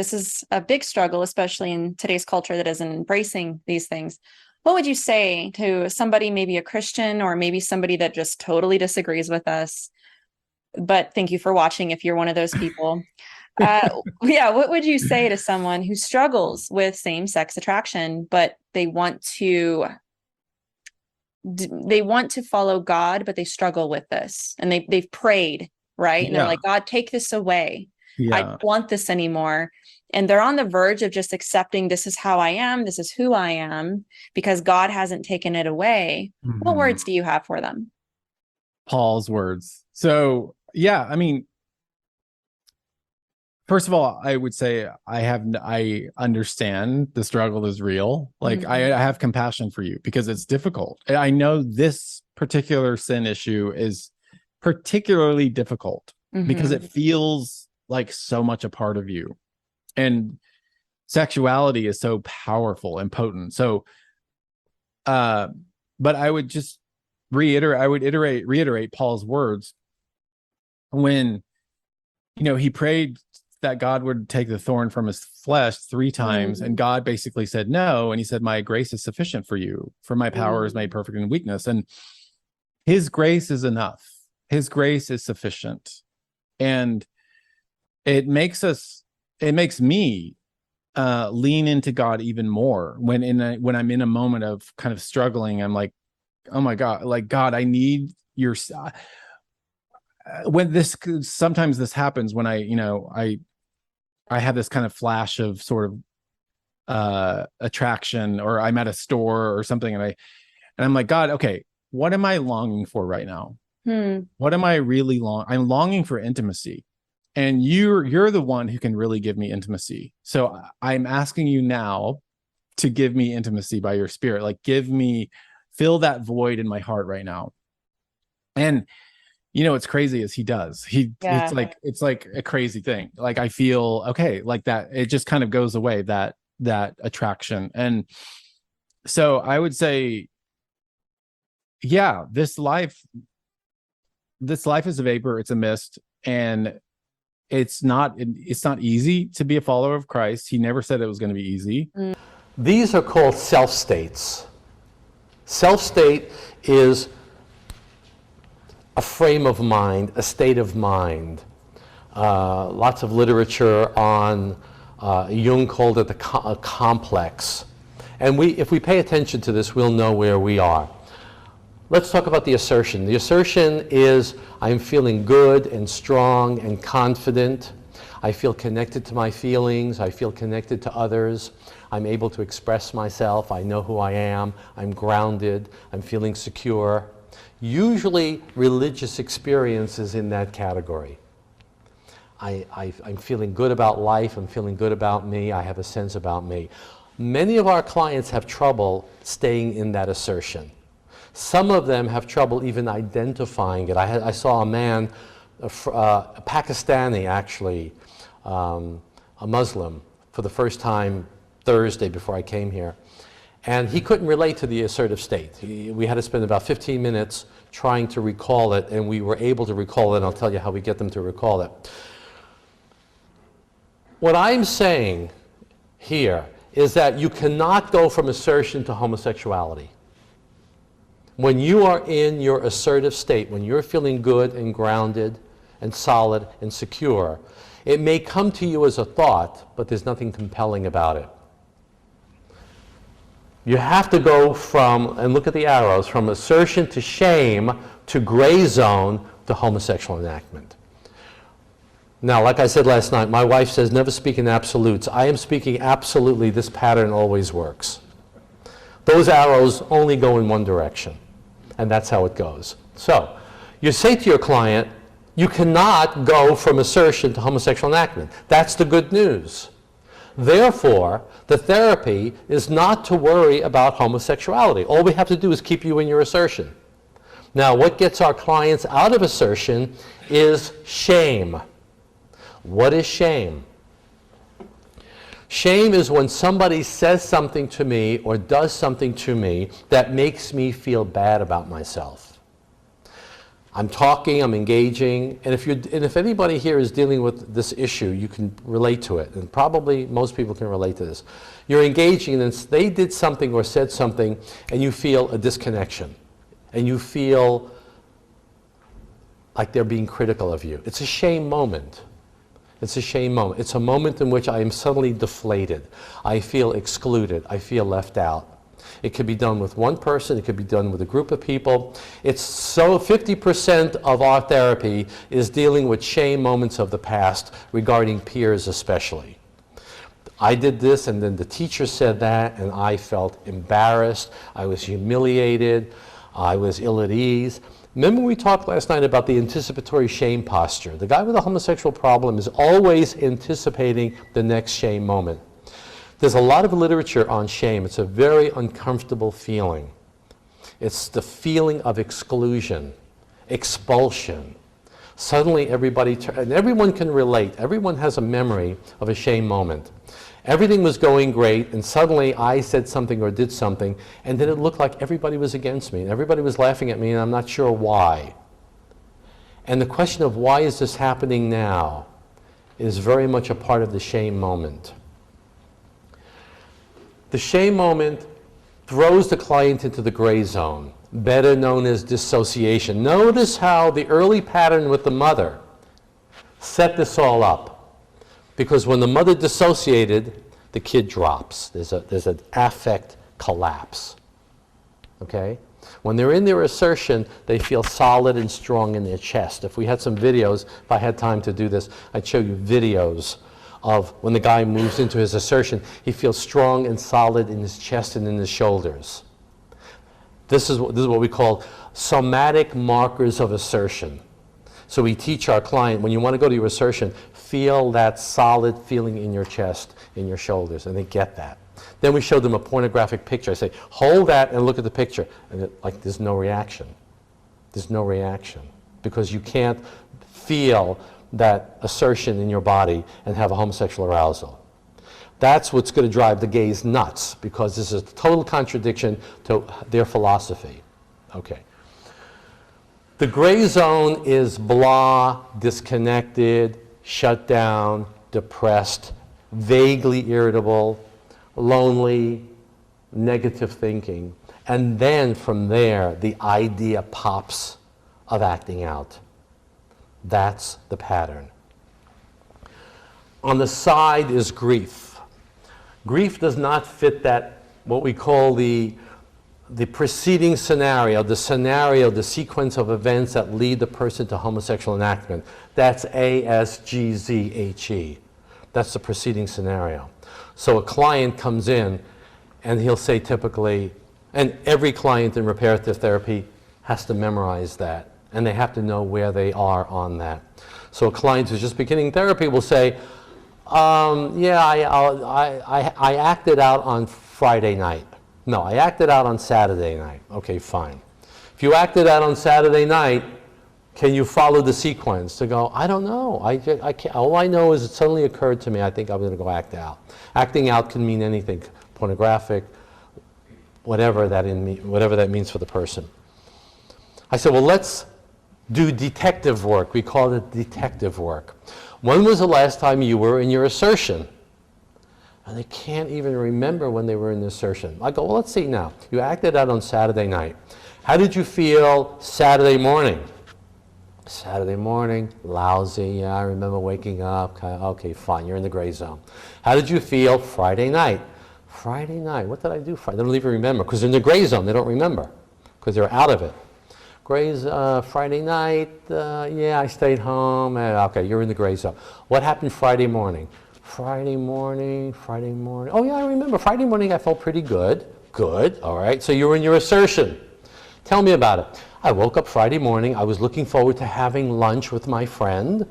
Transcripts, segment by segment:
this is a big struggle, especially in today's culture that isn't embracing these things. What would you say to somebody, maybe a Christian, or maybe somebody that just totally disagrees with us? But thank you for watching if you're one of those people. Yeah, what would you say to someone who struggles with same-sex attraction, but they want to follow God, but they struggle with this, and they've prayed, right? And they're Yeah. like, God, take this away. I Yeah. don't want this anymore. And they're on the verge of just accepting this is how I am, this is who I am, because God hasn't taken it away. What Mhm. words do you have for them? Paul's words. So, yeah, I mean, first of all, I would say I understand the struggle is real. Like, I have compassion for you because it's difficult. I know this particular sin issue is particularly difficult because it feels like so much a part of you. And sexuality is so powerful and potent. So, but I would just reiterate Paul's words when, he prayed that God would take the thorn from his flesh 3 times, and God basically said no. And he said, my grace is sufficient for you, for my power is made perfect in weakness. And his grace is enough. His grace is sufficient. And it makes me lean into God even more when I'm in a moment of kind of struggling. I'm like, oh my God, like, God, I need your, sometimes this happens when I have this kind of flash of sort of attraction, or I'm at a store or something, and I'm like, God, okay, what am I longing for right now? What am I really I'm longing for intimacy. And you're the one who can really give me intimacy. So I'm asking you now to give me intimacy by your Spirit. Like, fill that void in my heart right now. And what's crazy is he does. It's like a crazy thing. Like, I feel okay, like that. It just kind of goes away, that attraction. And so I would say, yeah, this life is a vapor. It's a mist, and it's not easy to be a follower of Christ. He never said it was going to be easy. These are called self-states. Self-state is a frame of mind, a state of mind. Lots of literature on, Jung called it a complex. And if we pay attention to this, we'll know where we are. Let's talk about the assertion. The assertion is, I'm feeling good and strong and confident. I feel connected to my feelings. I feel connected to others. I'm able to express myself. I know who I am. I'm grounded. I'm feeling secure. Usually, religious experience is in that category. I'm feeling good about life. I'm feeling good about me. I have a sense about me. Many of our clients have trouble staying in that assertion. Some of them have trouble even identifying it. I saw a man, a Pakistani actually, a Muslim, for the first time Thursday before I came here. And he couldn't relate to the assertive state. We had to spend about 15 minutes trying to recall it, and we were able to recall it, and I'll tell you how we get them to recall it. What I'm saying here is that you cannot go from assertion to homosexuality. When you are in your assertive state, when you're feeling good and grounded and solid and secure, it may come to you as a thought, but there's nothing compelling about it. You have to go from, and look at the arrows, from assertion to shame to gray zone to homosexual enactment. Now, like I said last night, my wife says never speak in absolutes. I am speaking absolutely. This pattern always works. Those arrows only go in one direction, and that's how it goes. So, you say to your client, you cannot go from assertion to homosexual enactment. That's the good news. Therefore, the therapy is not to worry about homosexuality. All we have to do is keep you in your assertion. Now, what gets our clients out of assertion is shame. What is shame? Shame is when somebody says something to me or does something to me that makes me feel bad about myself. I'm talking, I'm engaging, and if anybody here is dealing with this issue, you can relate to it, and probably most people can relate to this. You're engaging, and they did something or said something, and you feel a disconnection, and you feel like they're being critical of you. It's a shame moment. It's a shame moment. It's a moment in which I am suddenly deflated. I feel excluded. I feel left out. It could be done with one person. It could be done with a group of people. It's so 50% of our therapy is dealing with shame moments of the past regarding peers especially. I did this, and then the teacher said that, and I felt embarrassed. I was humiliated. I was ill at ease. Remember we talked last night about the anticipatory shame posture. The guy with a homosexual problem is always anticipating the next shame moment. There's a lot of literature on shame. It's a very uncomfortable feeling. It's the feeling of exclusion, expulsion. Suddenly everybody, and everyone can relate. Everyone has a memory of a shame moment. Everything was going great, and suddenly I said something or did something, and then it looked like everybody was against me, and everybody was laughing at me, and I'm not sure why. And the question of why is this happening now is very much a part of the shame moment. The shame moment throws the client into the gray zone, better known as dissociation. Notice how the early pattern with the mother set this all up. Because when the mother dissociated, the kid drops. There's an affect collapse. Okay? When they're in their assertion, they feel solid and strong in their chest. If we had some videos, if I had time to do this, I'd show you videos of when the guy moves into his assertion, he feels strong and solid in his chest and in his shoulders. This is what we call somatic markers of assertion. So we teach our client, when you want to go to your assertion, feel that solid feeling in your chest, in your shoulders, and they get that. Then we show them a pornographic picture. I say, hold that and look at the picture. And there's no reaction. There's no reaction. Because you can't feel that assertion in your body and have a homosexual arousal. That's what's going to drive the gays nuts, because this is a total contradiction to their philosophy. Okay. The gray zone is blah, disconnected, shut down, depressed, vaguely irritable, lonely, negative thinking. And then from there, the idea pops of acting out. That's the pattern. On the side is grief. Grief does not fit that, what we call the preceding scenario, the sequence of events that lead the person to homosexual enactment. That's ASGZHE. That's the preceding scenario. So a client comes in and he'll say typically, and every client in reparative therapy has to memorize that, and they have to know where they are on that. So a client who's just beginning therapy will say, yeah, I acted out on Friday night. No, I acted out on Saturday night. Okay, fine. If you acted out on Saturday night, can you follow the sequence to go, I don't know. I can't, all I know is it suddenly occurred to me, I think I'm going to go act out. Acting out can mean anything, pornographic, whatever that means for the person. I said, well, let's do detective work. We call it detective work. When was the last time you were in your assertion? And they can't even remember when they were in the assertion. I go, well, let's see now. You acted out on Saturday night. How did you feel Saturday morning? Saturday morning, lousy. Yeah, I remember waking up. Okay, fine, you're in the gray zone. How did you feel Friday night? Friday night, what did I do Friday? They don't even remember, because they're in the gray zone. They don't remember, because they're out of it. Friday night, yeah, I stayed home. Okay, you're in the gray zone. What happened Friday morning? Friday morning. Oh, yeah, I remember. Friday morning, I felt pretty good. Good, all right. So you were in your assertion. Tell me about it. I woke up Friday morning. I was looking forward to having lunch with my friend.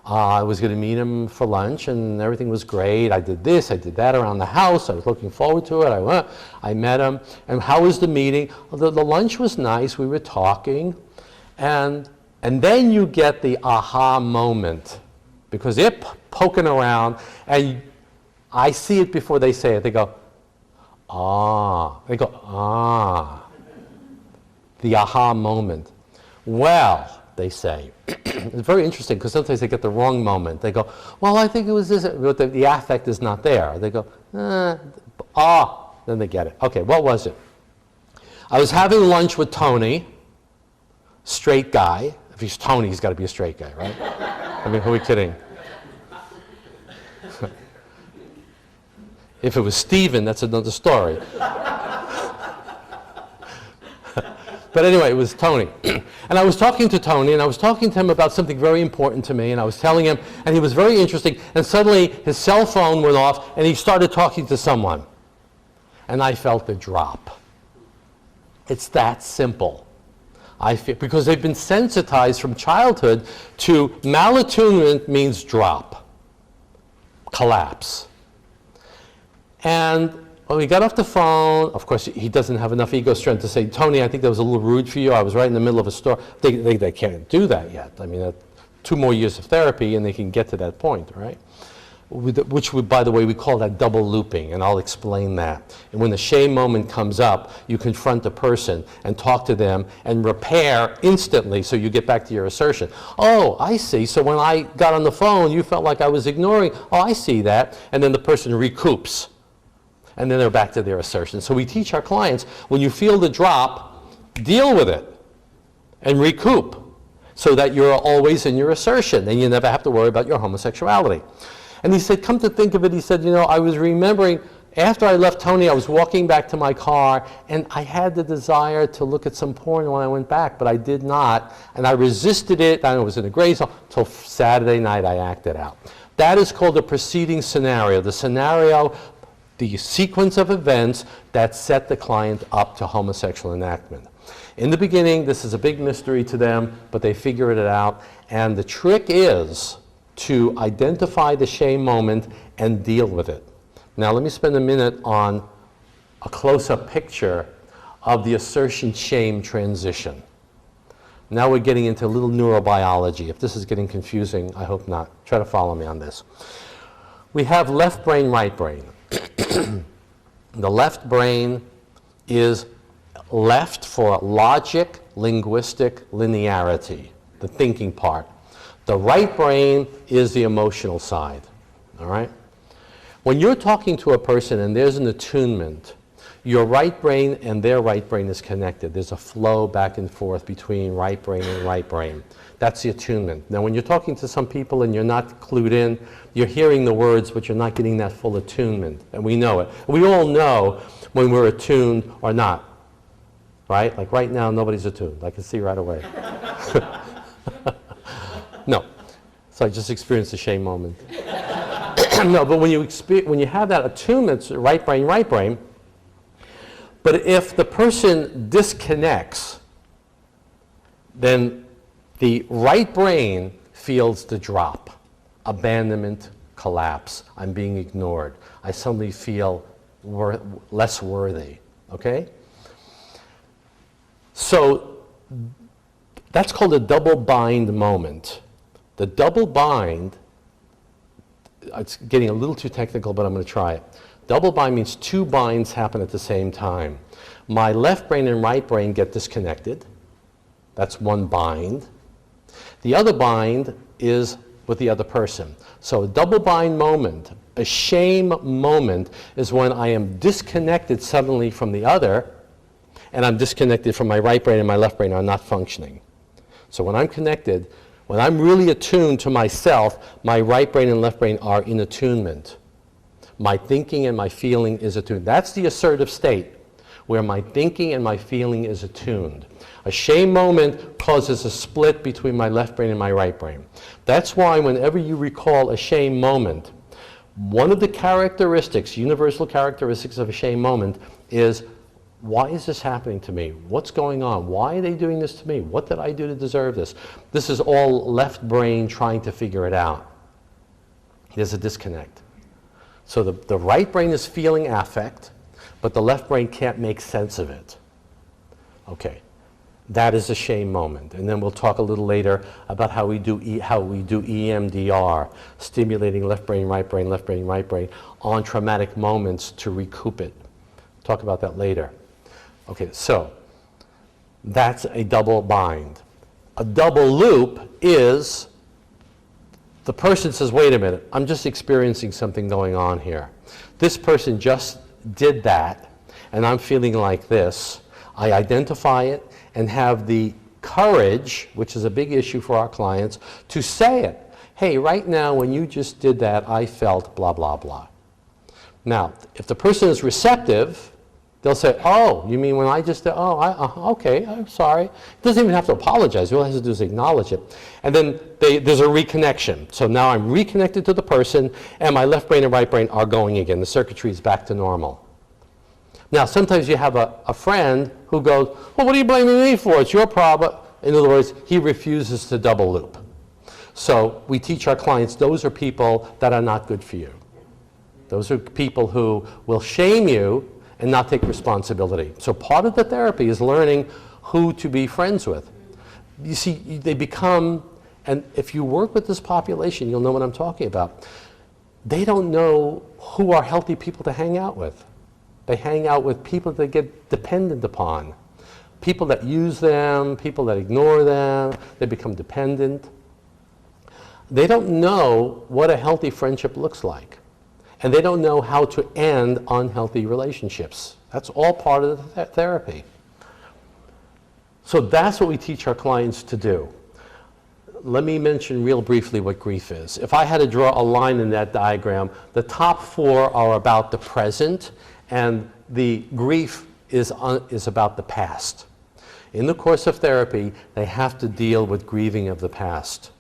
I was going to meet him for lunch, and everything was great. I did this, I did that around the house. I was looking forward to it. I went, I met him. And how was the meeting? The lunch was nice. We were talking. And then you get the aha moment, because they're poking around, and I see it before they say it. They go, ah. They go, ah. The aha moment. Well, they say, it's very interesting because sometimes they get the wrong moment. They go, well, I think it was this, but the affect is not there. They go, then they get it. Okay, what was it? I was having lunch with Tony, straight guy. If he's Tony, he's got to be a straight guy, right? I mean, who are we kidding? If it was Stephen, that's another story. But anyway, it was Tony. And I was talking to Tony, and I was talking to him about something very important to me, and I was telling him, and he was very interesting, and suddenly his cell phone went off, and he started talking to someone. And I felt the drop. It's that simple. I feel, because they've been sensitized from childhood to malattunement means drop, collapse. And when we got off the phone, of course, he doesn't have enough ego strength to say, Tony, I think that was a little rude for you. I was right in the middle of a story. They can't do that yet. I mean, 2 more years of therapy and they can get to that point, right? Which, by the way, we call that double looping, and I'll explain that. And when the shame moment comes up, you confront the person and talk to them and repair instantly so you get back to your assertion. Oh, I see. So when I got on the phone, you felt like I was ignoring. Oh, I see that. And then the person recoups. And then they're back to their assertion. So we teach our clients, when you feel the drop, deal with it and recoup so that you're always in your assertion and you never have to worry about your homosexuality. And he said, come to think of it, he said, I was remembering, after I left Tony, I was walking back to my car, and I had the desire to look at some porn when I went back, but I did not, and I resisted it, and I was in a gray zone, until Saturday night I acted out. That is called a preceding scenario, the sequence of events that set the client up to homosexual enactment. In the beginning, this is a big mystery to them, but they figured it out, and the trick is to identify the shame moment and deal with it. Now let me spend a minute on a close-up picture of the assertion-shame transition. Now we're getting into a little neurobiology. If this is getting confusing, I hope not. Try to follow me on this. We have left brain, right brain. The left brain is left for logic, linguistic, linearity, the thinking part. The right brain is the emotional side, all right? When you're talking to a person and there's an attunement, your right brain and their right brain is connected. There's a flow back and forth between right brain and right brain. That's the attunement. Now, when you're talking to some people and you're not clued in, you're hearing the words, but you're not getting that full attunement, and we know it. We all know when we're attuned or not, right? Like right now, nobody's attuned. I can see right away. No. So I just experienced a shame moment. No, but when you have that attunement, right brain, but if the person disconnects, then the right brain feels the drop, abandonment, collapse. I'm being ignored. I suddenly feel less worthy, okay? So that's called a double bind moment. The double bind, it's getting a little too technical, but I'm going to try it. Double bind means 2 binds happen at the same time. My left brain and right brain get disconnected. That's one bind. The other bind is with the other person. So a double bind moment, a shame moment, is when I am disconnected suddenly from the other, and I'm disconnected from my right brain and my left brain are not functioning. So when I'm connected, when I'm really attuned to myself, my right brain and left brain are in attunement. My thinking and my feeling is attuned. That's the assertive state, where my thinking and my feeling is attuned. A shame moment causes a split between my left brain and my right brain. That's why whenever you recall a shame moment, one of the characteristics, universal characteristics of a shame moment is, why is this happening to me? What's going on? Why are they doing this to me? What did I do to deserve this? This is all left brain trying to figure it out. There's a disconnect. So the right brain is feeling affect, but the left brain can't make sense of it. Okay, that is a shame moment. And then we'll talk a little later about how we do EMDR, stimulating left brain, right brain, left brain, right brain, on traumatic moments to recoup it. Talk about that later. Okay, so that's a double bind. A double loop is the person says, wait a minute, I'm just experiencing something going on here. This person just did that, and I'm feeling like this. I identify it and have the courage, which is a big issue for our clients, to say it. Hey, right now when you just did that, I felt blah, blah, blah. Now, if the person is receptive, they'll say, oh, you mean when I just did, oh, okay, I'm sorry. It doesn't even have to apologize. All it has to do is acknowledge it. And then there's a reconnection. So now I'm reconnected to the person, and my left brain and right brain are going again. The circuitry is back to normal. Now, sometimes you have a friend who goes, well, what are you blaming me for? It's your problem. In other words, he refuses to double loop. So we teach our clients, those are people that are not good for you. Those are people who will shame you and not take responsibility. So part of the therapy is learning who to be friends with. You see, they become, and if you work with this population, you'll know what I'm talking about. They don't know who are healthy people to hang out with. They hang out with people that get dependent upon. People that use them, people that ignore them, they become dependent. They don't know what a healthy friendship looks like. And they don't know how to end unhealthy relationships. That's all part of the therapy. So that's what we teach our clients to do. Let me mention real briefly what grief is. If I had to draw a line in that diagram, the top four are about the present, and the grief is about the past. In the course of therapy, they have to deal with grieving of the past.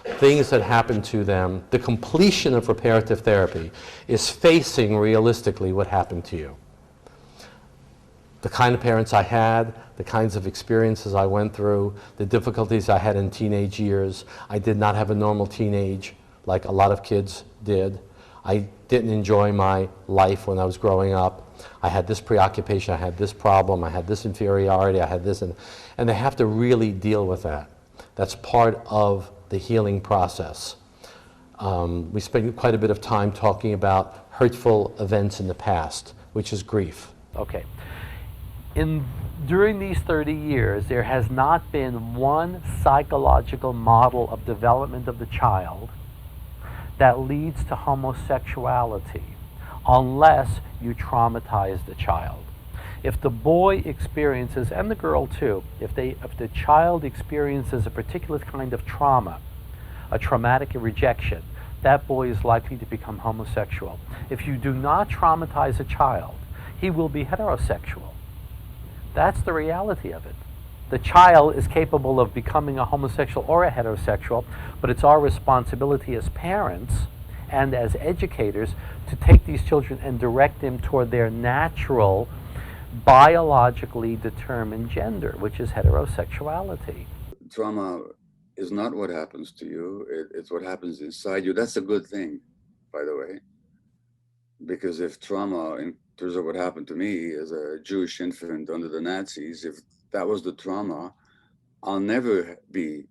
Things that happen to them. The completion of reparative therapy is facing realistically what happened to you. The kind of parents I had, the kinds of experiences I went through, the difficulties I had in teenage years. I did not have a normal teenage like a lot of kids did. I didn't enjoy my life when I was growing up. I had this preoccupation, I had this problem, I had this inferiority, I had this, and they have to really deal with that. That's part of the healing process. We spend quite a bit of time talking about hurtful events in the past, which is grief. Okay. During these 30 years, there has not been one psychological model of development of the child that leads to homosexuality unless you traumatize the child. If the boy experiences, and the girl too, if the child experiences a particular kind of trauma, a traumatic rejection, that boy is likely to become homosexual. If you do not traumatize a child, he will be heterosexual. That's the reality of it. The child is capable of becoming a homosexual or a heterosexual, but it's our responsibility as parents and as educators to take these children and direct them toward their natural, biologically determined gender, which is heterosexuality. Trauma is not what happens to you, it's what happens inside you. That's a good thing, by the way, because if trauma, in terms of what happened to me as a Jewish infant under the Nazis, if that was the trauma, I'll never be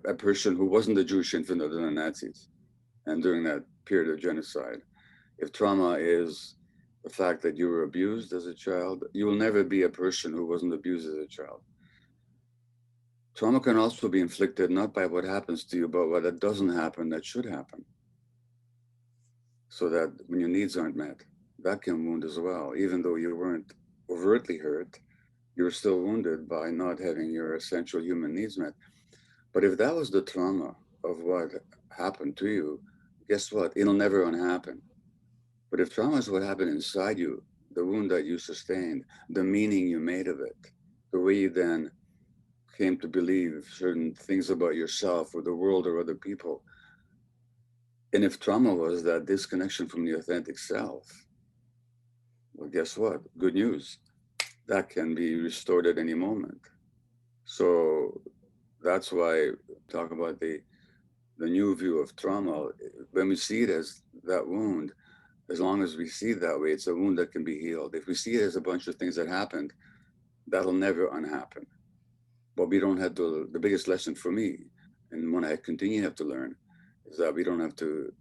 a person who wasn't a Jewish infant under the Nazis and during that period of genocide. If trauma is the fact that you were abused as a child, you will never be a person who wasn't abused as a child. Trauma can also be inflicted not by what happens to you, but what doesn't happen that should happen. So that when your needs aren't met, that can wound as well. Even though you weren't overtly hurt, you're still wounded by not having your essential human needs met. But if that was the trauma of what happened to you, guess what? It'll never unhappen. But if trauma is what happened inside you, the wound that you sustained, the meaning you made of it, the way you then came to believe certain things about yourself or the world or other people. And if trauma was that disconnection from the authentic self, well, guess what? Good news. That can be restored at any moment. So that's why talk about the new view of trauma. When we see it as that wound, as long as we see it that way, it's a wound that can be healed. If we see it as a bunch of things that happened, that'll never unhappen. But we don't have to, the biggest lesson for me, and one I continue to have to learn, is that we don't have to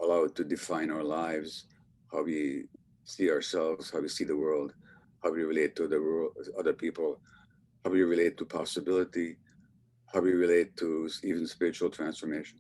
allow it to define our lives, how we see ourselves, how we see the world, how we relate to the world, other people, How do you relate to possibility? How do you relate to even spiritual transformation?